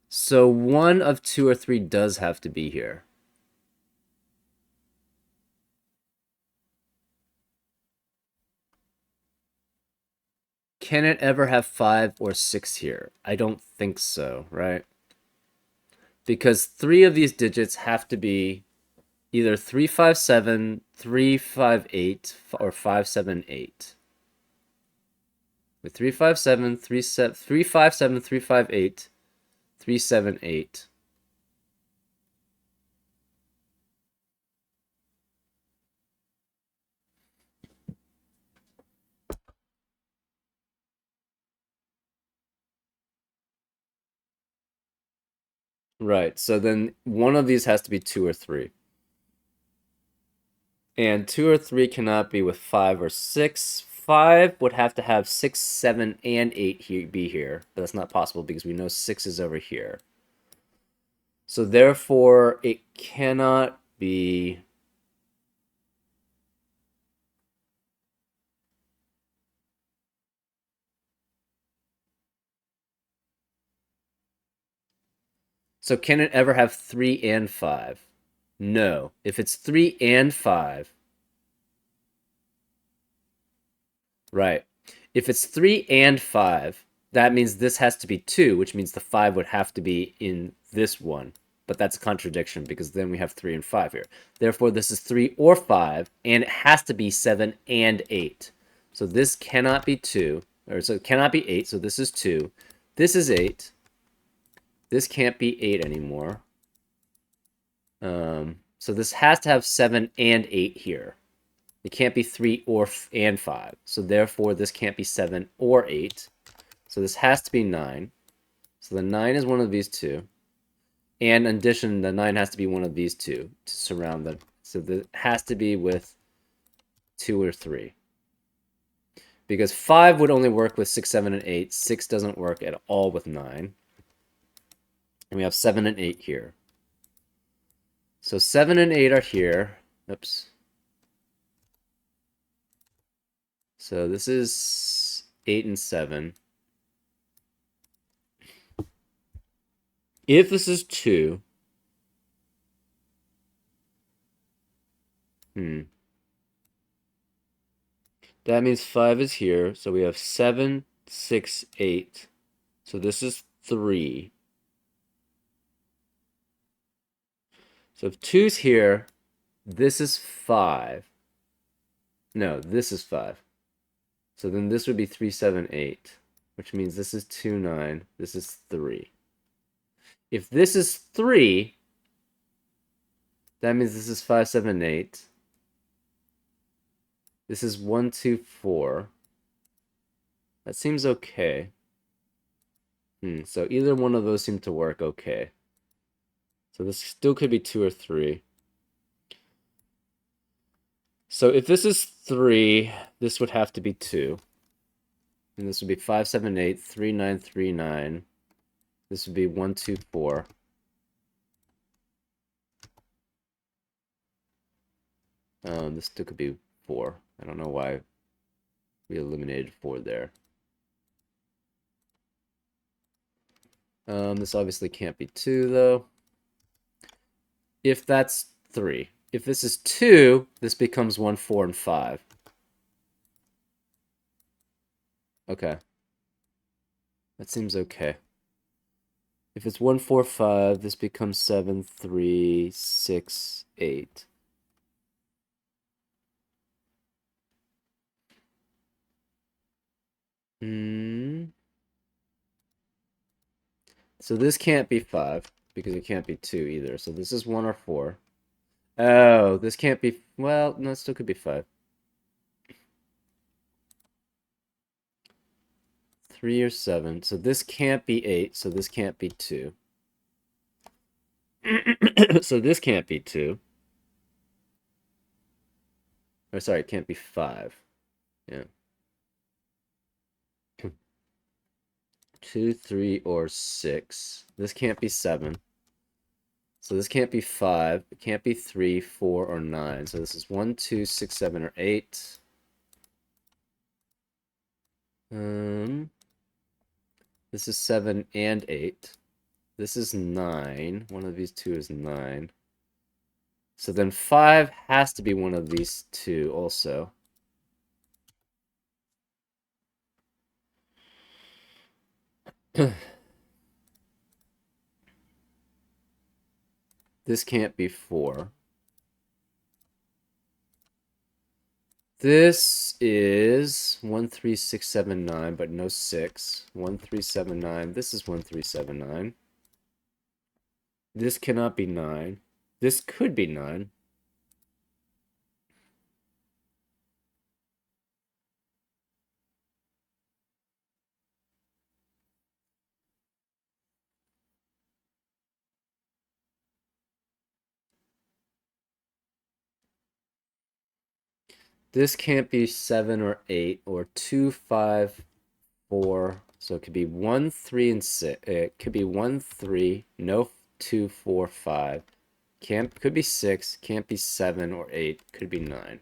So one of 2 or 3 does have to be here. Can it ever have 5 or 6 here? I don't think so, right? Because 3 of these digits have to be either 357, 358, or 578. With 357, 357, 358, 378. Right. So then one of these has to be 2 or 3. And 2 or 3 cannot be with 5 or 6. 5 would have to have 6, 7, and 8 be here. But that's not possible because we know 6 is over here. So therefore, it cannot be... So can it ever have 3 and 5? No. If it's 3 and 5, right. If it's 3 and 5, that means this has to be 2, which means the 5 would have to be in this one. But that's a contradiction because then we have 3 and 5 here. Therefore, this is 3 or 5, and it has to be 7 and 8. So this cannot be 2, or so it cannot be 8, so this is 2. This is 8. This can't be 8 anymore. So this has to have 7 and 8 here. It can't be 3 or and 5. So therefore, this can't be 7 or 8. So this has to be 9. So the 9 is one of these two. And in addition, the 9 has to be one of these two to surround them. So it has to be with 2 or 3. Because 5 would only work with 6, 7, and 8. 6 doesn't work at all with 9. And we have 7 and 8 here. So 7 and 8 are here. Oops. So this is 8 and 7. If this is 2, that means 5 is here. So we have 7, 6, 8. So this is 3. So if 2's here, this is 5. No, this is 5. So then this would be 3, 7, 8, which means this is 2, 9. This is 3. If this is 3, that means this is 5, 7, 8. This is 1, 2, 4. That seems okay. So either one of those seem to work okay. So this still could be 2 or 3. So if this is 3, this would have to be 2. And this would be 5, 7, 8, 3, 9, 3, 9. This would be 1, 2, 4. This still could be 4. I don't know why we eliminated 4 there. This obviously can't be 2, though. If that's 3. If this is 2, this becomes 1, 4, and 5. Okay. That seems okay. If it's 1, 4, 5, this becomes 7, 3, 6, 8. So this can't be 5, because it can't be 2 either. So this is 1 or 4. Oh, this can't be... Well, no, it still could be 5. 3 or 7. So this can't be 8, so this can't be 2. So this can't be 2. Or sorry, it can't be 5. Yeah. 2, 3, or 6. This can't be 7. So this can't be 5. It can't be 3, 4, or 9. So this is 1, 2, 6, 7, or 8. This is 7 and 8. This is 9. One of these two is 9. So then 5 has to be one of these two also. This can't be 4. This is 1, 3, 6, 7, 9, but no 6. 1, 3, 7, 9. This is 1, 3, 7, 9. This cannot be 9. This could be 9. This can't be 7 or 8 or 2, 5, 4. So it could be 1, 3, and 6. It could be 1, 3, no 2, 4, 5. Could be 6, can't be 7 or 8, could be 9.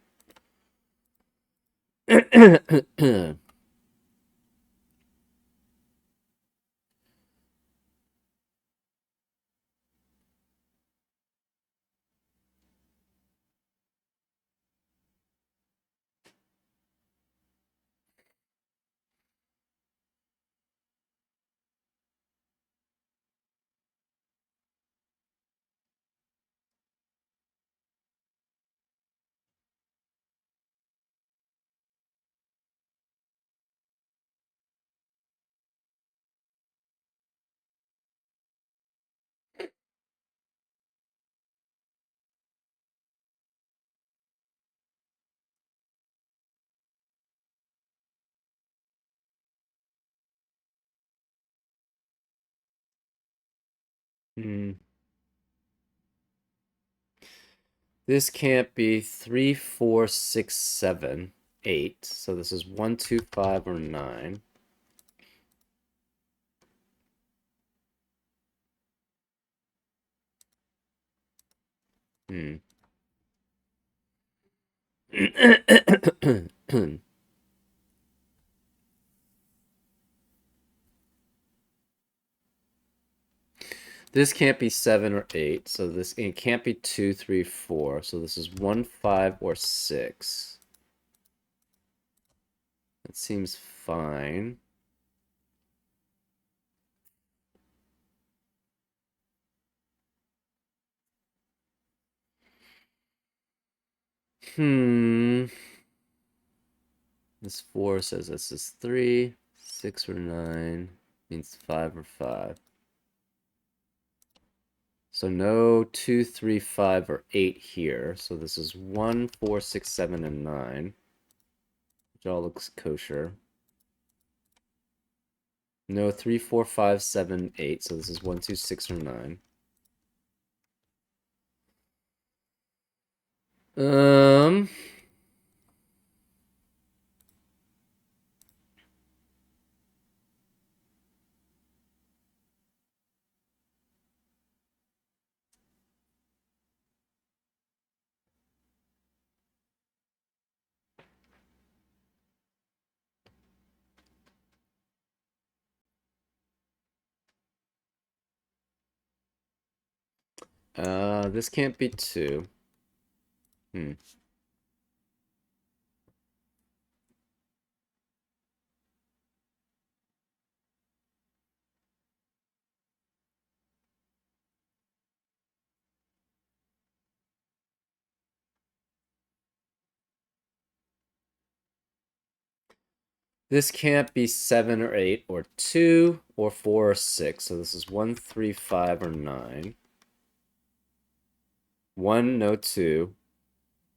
Hmm. This can't be 3, 4, 6, 7, 8. So this is 1, 2, 5, or 9. Hmm. This can't be 7 or 8. So it can't be 2, 3, 4. So this is 1, 5, or 6. That seems fine. Hmm. This 4 says this is 3, 6 or 9 means 5 or 5. So no 2, 3, 5, or 8 here. So this is 1, 4, 6, 7, and 9, which all looks kosher. No 3, 4, 5, 7, 8. So this is 1, 2, 6, or 9. Um. This can't be 2. Hmm. This can't be 7 or 8 or 2 or 4 or 6. So this is 1, 3, 5, or 9. 1, no 2.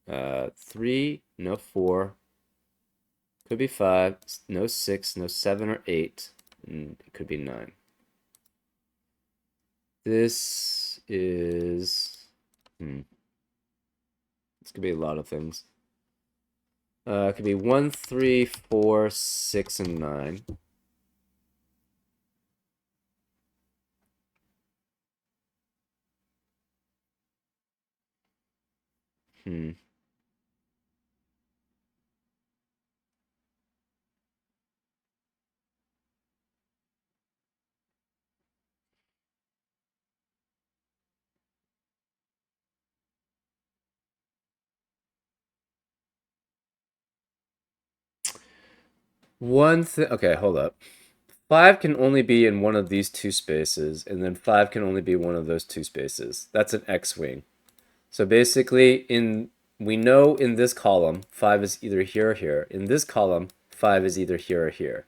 3, no 4. Could be 5. No 6, no 7 or 8. It could be 9. This is... This could be a lot of things. It could be 1, 3, 4, 6, and 9. Hmm. Okay, hold up. 5 can only be in one of these two spaces, and then 5 can only be one of those two spaces. That's an X-wing. So basically, we know in this column, 5 is either here or here. In this column, 5 is either here or here.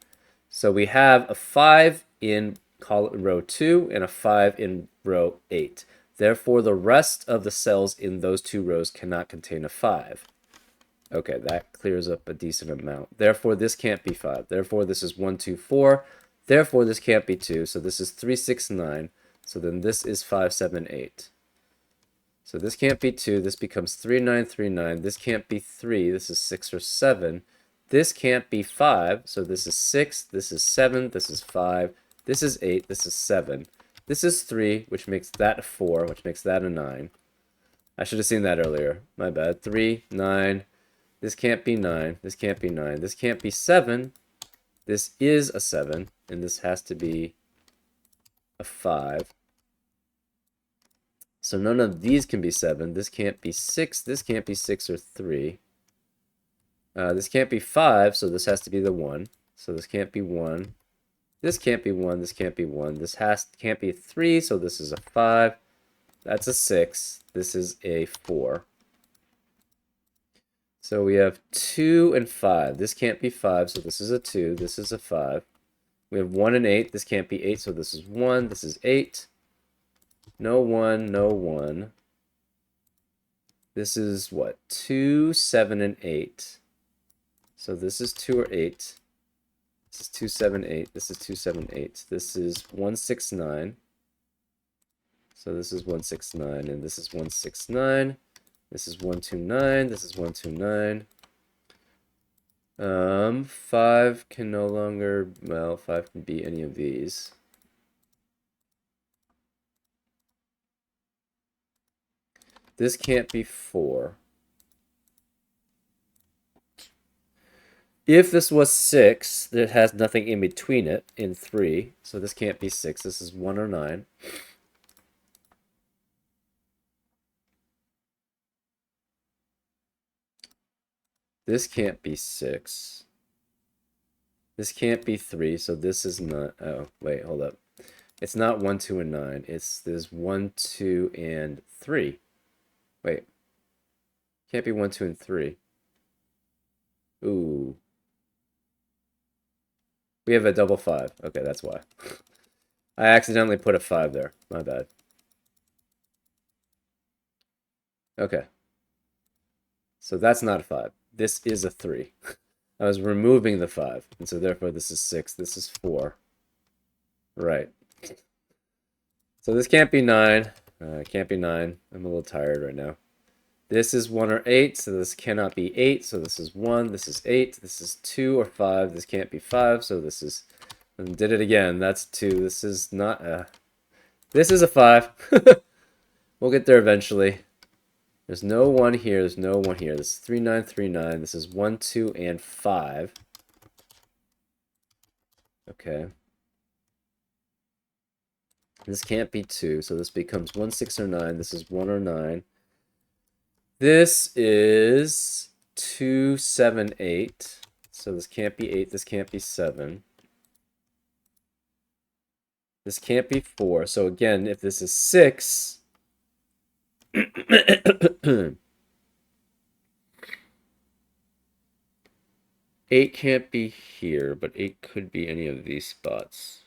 So we have a 5 in row 2 and a 5 in row 8. Therefore, the rest of the cells in those two rows cannot contain a 5. Okay, that clears up a decent amount. Therefore, this can't be 5. Therefore, this is 1, 2, 4. Therefore, this can't be 2. So this is 3, 6, 9. So then this is 5, 7, 8. So this can't be 2. This becomes 3, 9, 3, 9. This can't be 3. This is 6 or 7. This can't be 5. So this is 6. This is 7. This is 5. This is 8. This is 7. This is 3, which makes that a 4, which makes that a 9. I should have seen that earlier. My bad. 3, 9. This can't be 9. This can't be 9. This can't be 7. This is a 7. And this has to be a 5. So none of these can be 7. This can't be 6. This can't be 6 or 3. This can't be 5, so this has to be the 1. So this can't be 1. This can't be 1. This can't be 1. This can't be 3, so this is a 5. That's a 6. This is a 4. So we have 2 and 5. This can't be 5, so this is a 2. This is a 5. We have 1 and 8. This can't be 8, so this is 1. This is 8. No 1, no 1. This is what? 2, 7, and 8. So this is 2 or 8. This is 2, 7, 8. This is 2, 7, 8. This is 1, 6, 9. So this is 1, 6, 9, and this is 1, 6, 9. This is 1, 2, 9. This is 1, 2, 9. 5 can no longer, well, 5 can be any of these. This can't be 4. If this was 6, it has nothing in between it in 3. So this can't be 6. This is 1 or 9. This can't be 6. This can't be 3, so this is not... Oh, wait, hold up. It's not 1, 2, and 9. There's 1, 2, and 3. Wait. Can't be 1, 2, and 3. Ooh. We have a double 5. Okay, that's why. I accidentally put a 5 there. My bad. Okay. So that's not a 5. This is a 3. I was removing the 5. And so therefore this is 6. This is 4. Right. So this can't be 9. It can't be 9. I'm a little tired right now. This is 1 or 8, so this cannot be 8. So this is 1. This is 8. This is 2 or 5. This can't be 5. So this is... And did it again. That's 2. This is not a... This is a 5. We'll get there eventually. There's no 1 here. There's no 1 here. This is 3, 9, 3, 9. This is 1, 2, and 5. Okay. This can't be 2, so this becomes 1, 6, or 9. This is 1 or 9. This is 2, 7, 8. So this can't be 8. This can't be 7. This can't be 4. So again, if this is 6... 8 can't be here, but 8 could be any of these spots.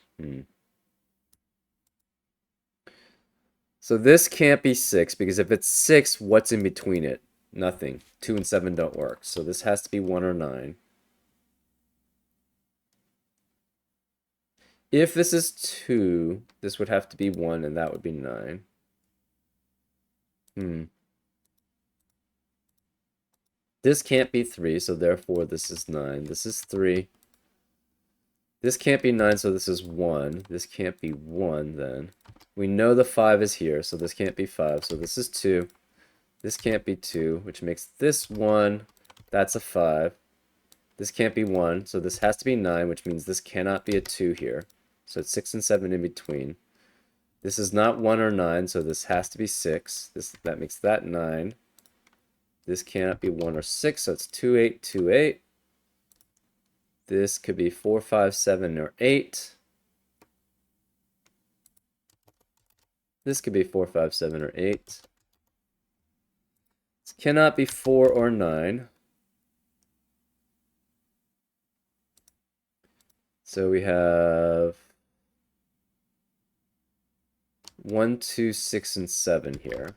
So this can't be 6, because if it's 6, what's in between it? Nothing. 2 and 7 don't work. So this has to be 1 or 9. If this is 2, this would have to be 1, and that would be 9. This can't be 3, so therefore this is 9. This is 3. This can't be 9, so this is 1. This can't be 1, then. We know the 5 is here, so this can't be 5. So this is 2. This can't be 2, which makes this 1. That's a 5. This can't be 1, so this has to be 9, which means this cannot be a 2 here. So it's 6 and 7 in between. This is not 1 or 9, so this has to be 6. That makes that 9. This cannot be 1 or 6, so it's 2, 8, 2, 8. This could be 4, 5, 7, or 8. This could be 4, 5, 7, or 8. This cannot be 4 or 9. So we have 1, 2, 6, and 7 here.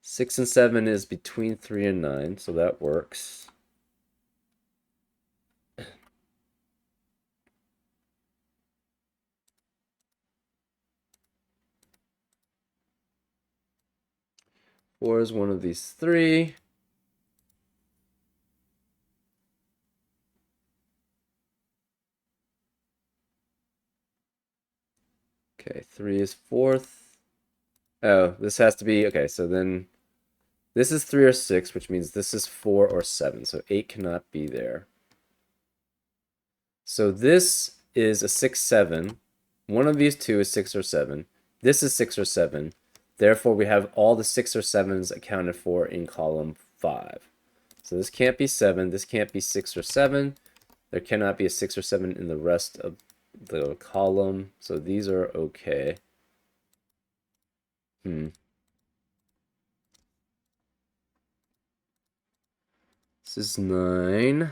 6 and 7 is between 3 and 9, so that works. 4 is one of these three. Okay, 3 is fourth. Oh, this has to be, okay, so then this is 3 or 6, which means this is 4 or 7, so 8 cannot be there. So this is a 6, 7. One of these two is 6 or 7. This is 6 or 7. Therefore, we have all the 6 or 7s accounted for in column 5. So this can't be 7. This can't be 6 or 7. There cannot be a 6 or 7 in the rest of the column. So these are okay. This is 9.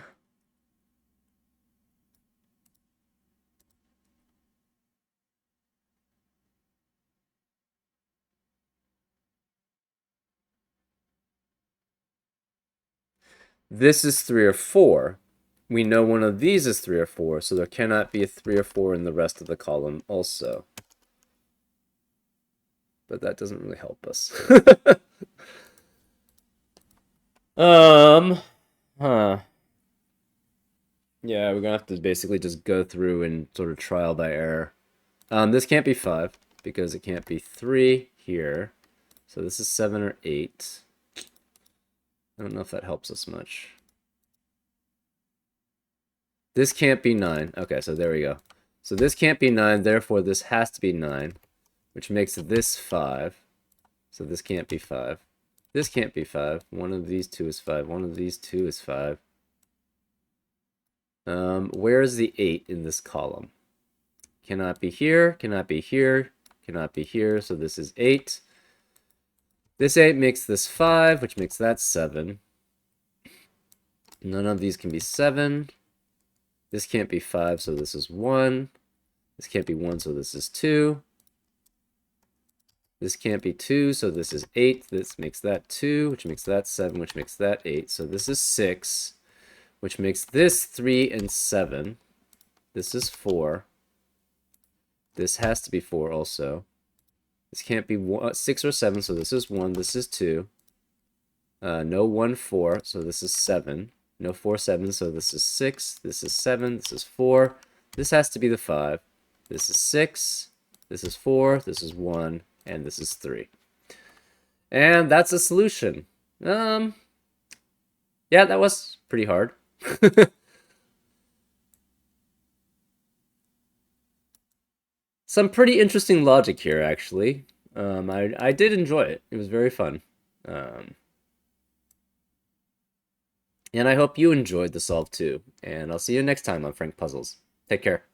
This is 3 or 4. We know one of these is 3 or 4, so there cannot be a 3 or 4 in the rest of the column also. But that doesn't really help us. Huh. Yeah, we're gonna have to basically just go through and sort of trial by error. This can't be 5, because it can't be 3 here. So this is 7 or 8. I don't know if that helps us much. This can't be 9. Okay, so there we go. So this can't be 9, therefore this has to be 9, which makes this 5. So this can't be 5. This can't be 5. One of these two is 5. One of these two is 5. Where is the 8 in this column? Cannot be here, cannot be here, cannot be here, so this is 8. This 8 makes this 5, which makes that 7. None of these can be 7. This can't be 5, so this is 1. This can't be 1, so this is 2. This can't be 2, so this is 8. This makes that 2, which makes that 7, which makes that 8. So this is 6, which makes this 3 and 7. This is 4. This has to be 4 also. This can't be 6 or 7, so this is 1. This is 2. No 1, 4, so this is 7. No 4, 7, so this is 6. This is 7. This is 4. This has to be the 5. This is 6. This is 4. This is 1. And this is 3. And that's a solution. Yeah, that was pretty hard. Some pretty interesting logic here, actually. I did enjoy it. It was very fun. And I hope you enjoyed the solve too. And I'll see you next time on Frank Puzzles. Take care.